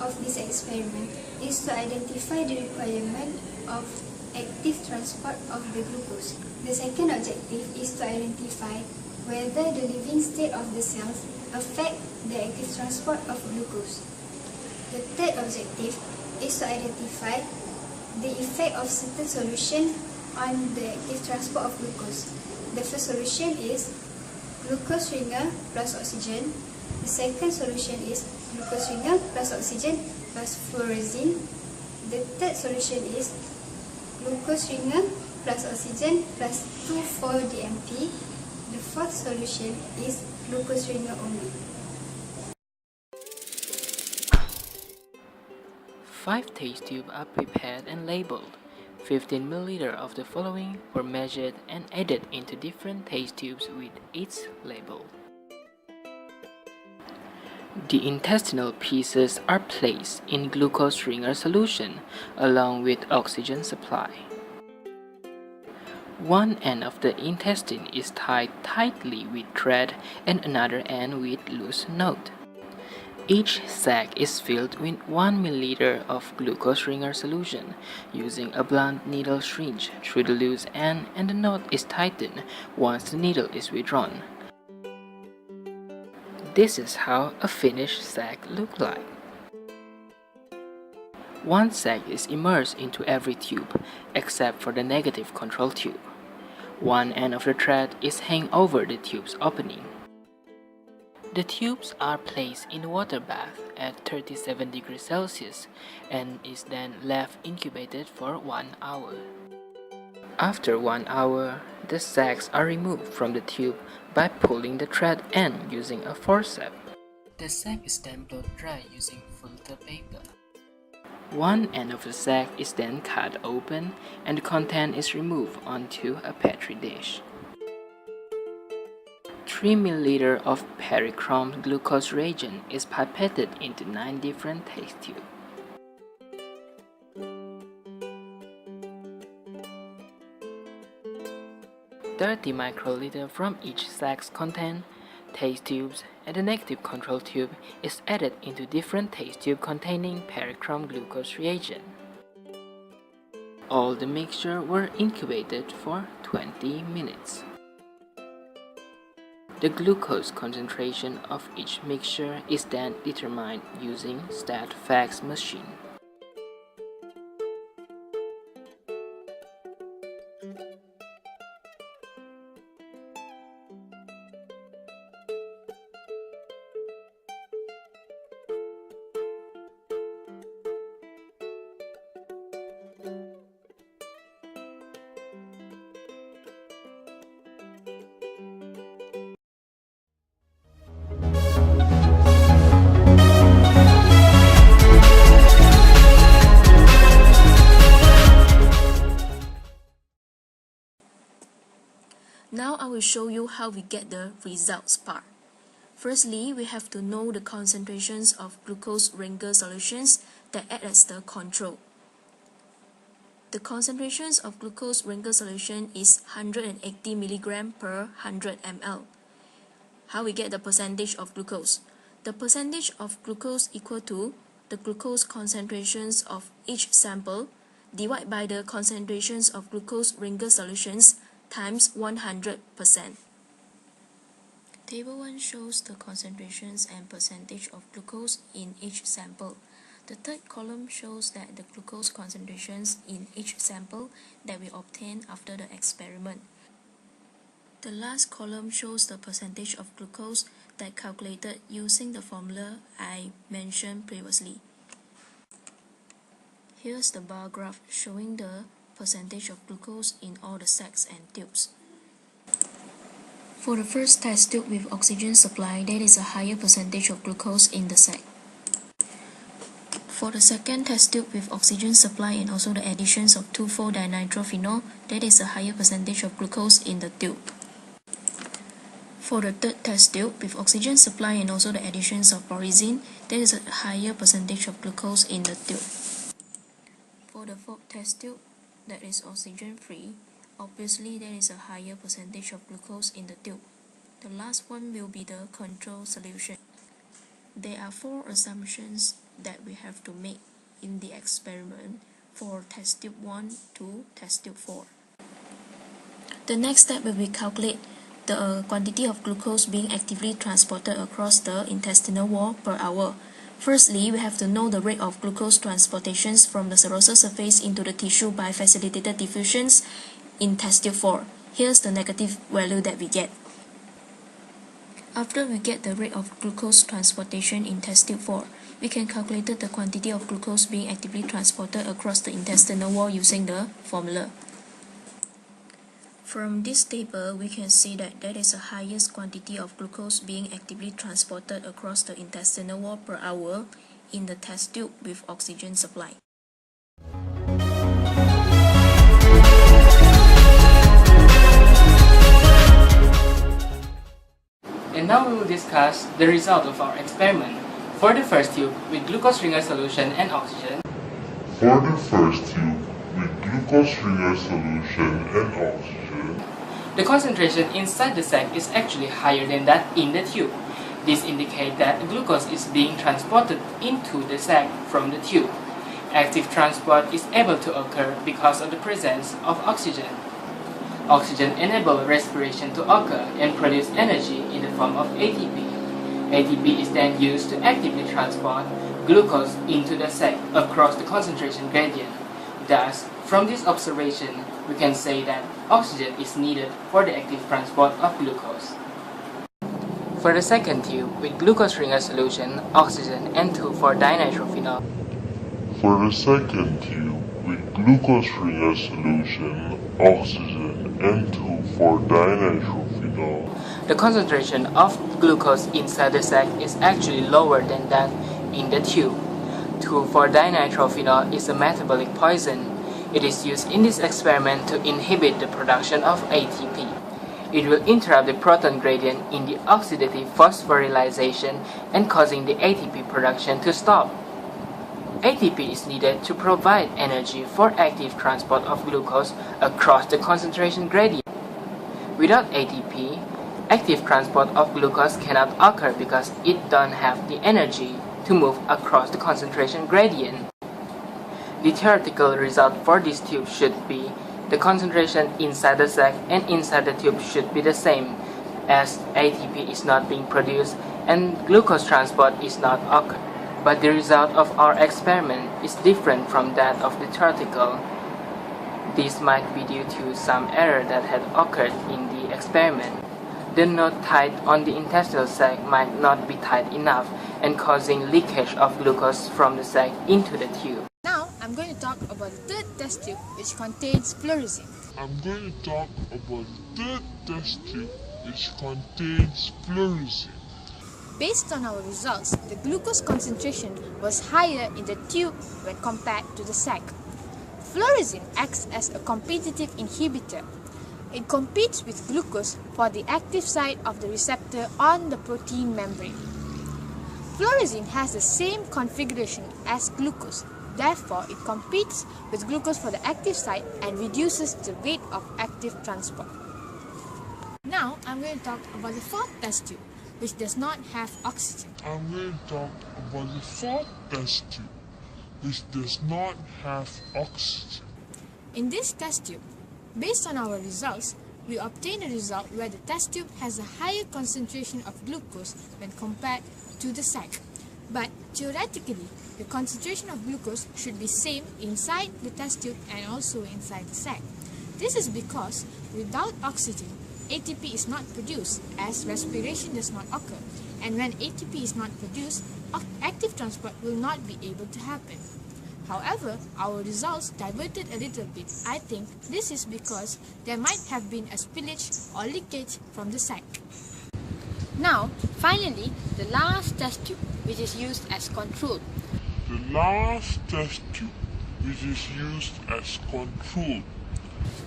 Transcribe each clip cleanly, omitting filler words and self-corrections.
of this experiment is to identify the requirement of active transport of the glucose. The second objective is to identify whether the living state of the cells affect the active transport of glucose. The third objective is to identify the effect of certain solution on the active transport of glucose. The first solution is glucose ringer plus oxygen. The second solution is glucose ringer plus oxygen plus fluorescein. The third solution is glucose ringer plus oxygen plus 2,4-DMP. The fourth solution is glucose ringer only. 5 test tubes are prepared and labeled. 15 ml of the following were measured and added into different test tubes with each label. The intestinal pieces are placed in glucose ringer solution along with oxygen supply. One end of the intestine is tied tightly with thread and another end with loose knot. Each sac is filled with 1 ml of glucose ringer solution using a blunt needle syringe through the loose end, and the knot is tightened once the needle is withdrawn. This is how a finished sac looks like. One sac is immersed into every tube except for the negative control tube. One end of the thread is hanging over the tube's opening. The tubes are placed in water bath at 37 degrees Celsius and is then left incubated for 1 hour. After 1 hour, the sacs are removed from the tube by pulling the thread end using a forceps. The sac is then blown dry using filter paper. One end of the sac is then cut open and the content is removed onto a petri dish. 3 ml of perichrome glucose reagent is pipetted into 9 different test tubes. $30 microliter from each sac's content, test tubes, and the negative control tube is added into different test tubes containing perichrome glucose reagent. All the mixture were incubated for 20 minutes. The glucose concentration of each mixture is then determined using stat-fax machine. Now I will show you how we get the results part. Firstly, we have to know the concentrations of glucose ringer solutions that act as the control. The concentrations of glucose ringer solution is 180 mg per 100 ml. How we get the percentage of glucose? The percentage of glucose equal to the glucose concentrations of each sample divided by the concentrations of glucose ringer solutions times 100%. Table 1 shows the concentrations and percentage of glucose in each sample. The third column shows that the glucose concentrations in each sample that we obtained after the experiment. The last column shows the percentage of glucose that calculated using the formula I mentioned previously. Here's the bar graph showing the percentage of glucose in all the sacs and tubes. For the first test tube with oxygen supply, there is a higher percentage of glucose in the sac. For the second test tube with oxygen supply and also the additions of 2,4-dinitrophenol, there is a higher percentage of glucose in the tube. For the third test tube with oxygen supply and also the additions of fluorescein, there is a higher percentage of glucose in the tube. For the fourth test tube, that is oxygen-free, obviously there is a higher percentage of glucose in the tube. The last one will be the control solution. There are 4 assumptions that we have to make in the experiment for test tube 1 to test tube 4. The next step will be calculate the quantity of glucose being actively transported across the intestinal wall per hour. Firstly, we have to know the rate of glucose transportations from the serosal surface into the tissue by facilitated diffusions in test tube 4. Here's the negative value that we get. After we get the rate of glucose transportation in test tube 4, we can calculate the quantity of glucose being actively transported across the intestinal wall using the formula. From this table, we can see that there is a highest quantity of glucose being actively transported across the intestinal wall per hour in the test tube with oxygen supply. And now we will discuss the result of our experiment. For the first tube with glucose ringer solution and oxygen, the concentration inside the sac is actually higher than that in the tube. This indicates that glucose is being transported into the sac from the tube. Active transport is able to occur because of the presence of oxygen. Oxygen enables respiration to occur and produce energy in the form of ATP. ATP is then used to actively transport glucose into the sac across the concentration gradient. Thus, from this observation, we can say that oxygen is needed for the active transport of glucose. For the second tube with glucose ringer solution, oxygen, and 2,4-dinitrophenol, the concentration of glucose inside the sac is actually lower than that in the tube. 2,4-dinitrophenol is a metabolic poison. It is used in this experiment to inhibit the production of ATP. It will interrupt the proton gradient in the oxidative phosphorylation and causing the ATP production to stop. ATP is needed to provide energy for active transport of glucose across the concentration gradient. Without ATP, active transport of glucose cannot occur because it doesn't have the energy to move across the concentration gradient. The theoretical result for this tube should be the concentration inside the sac and inside the tube should be the same, as ATP is not being produced and glucose transport is not occurring. But the result of our experiment is different from that of the theoretical. This might be due to some error that had occurred in the experiment. The knot tied on the intestinal sac might not be tight enough and causing leakage of glucose from the sac into the tube. Now, I'm going to talk about the third test tube which contains fluorescein. Based on our results, the glucose concentration was higher in the tube when compared to the sac. Fluorescein acts as a competitive inhibitor. It competes with glucose for the active site of the receptor on the protein membrane. Fluorescein has the same configuration as glucose. Therefore, it competes with glucose for the active site and reduces the rate of active transport. Now, I'm going to talk about the fourth test tube, which does not have oxygen. In this test tube, based on our results, we obtain a result where the test tube has a higher concentration of glucose when compared to the sac. But theoretically, the concentration of glucose should be same inside the test tube and also inside the sac. This is because without oxygen, ATP is not produced as respiration does not occur, and when ATP is not produced, active transport will not be able to happen. However, our results diverted a little bit. I think this is because there might have been a spillage or leakage from the sac. Now, finally, the last test tube, which is used as control.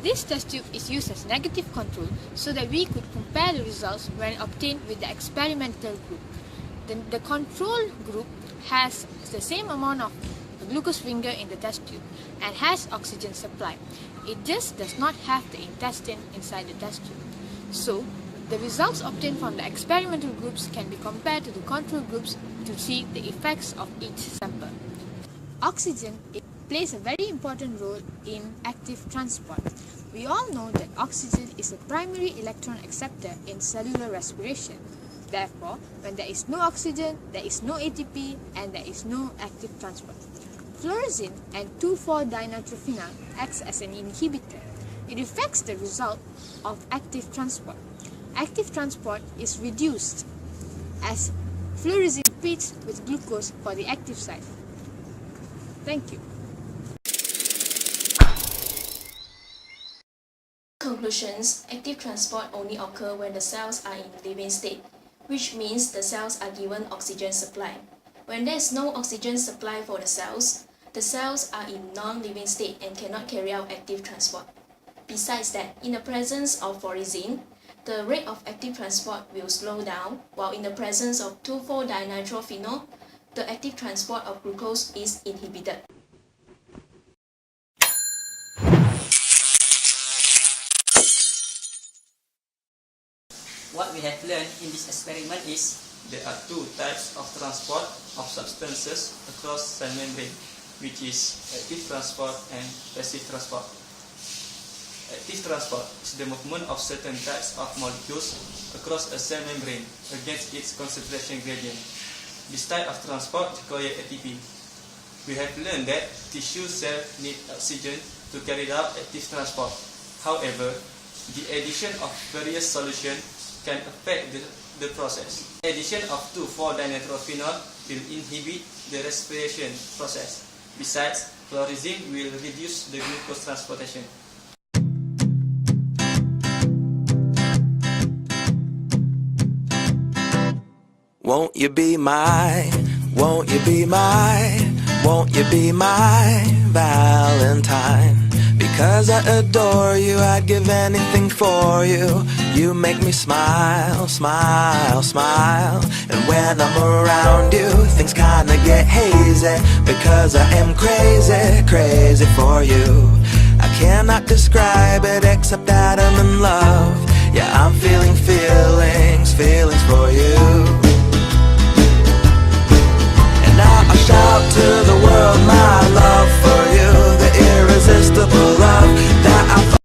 This test tube is used as negative control so that we could compare the results when obtained with the experimental group. The control group has the same amount of glucose ringer in the test tube and has oxygen supply. It just does not have the intestine inside the test tube. So, The results obtained from the experimental groups can be compared to the control groups to see the effects of each sample. Oxygen plays a very important role in active transport. We all know that oxygen is a primary electron acceptor in cellular respiration. Therefore, when there is no oxygen, there is no ATP and there is no active transport. Fluorescein and 2,4-dinitrophenol acts as an inhibitor. It affects the result of active transport. Active transport is reduced as fluorescein competes with glucose for the active site. Thank you. Conclusions: active transport only occur when the cells are in living state, which means the cells are given oxygen supply. When there is no oxygen supply for the cells are in non-living state and cannot carry out active transport. Besides that, in the presence of fluorescein, the rate of active transport will slow down, while in the presence of 2,4-dinitrophenol, the active transport of glucose is inhibited. What we have learned in this experiment is there are two types of transport of substances across cell membrane, which is active transport and passive transport. Active transport is the movement of certain types of molecules across a cell membrane against its concentration gradient. This type of transport requires ATP. We have learned that tissue cells need oxygen to carry out active transport. However, the addition of various solutions can affect the process. The addition of 2,4-dinitrophenol will inhibit the respiration process. Besides, fluorescein will reduce the glucose transportation. Won't you be my, won't you be my, won't you be my Valentine? Because I adore you, I'd give anything for you. You make me smile, smile, smile. And when I'm around you, things kinda get hazy. Because I am crazy, crazy for you. I cannot describe it except that I'm in love. Yeah, I'm feeling feelings, feelings for you.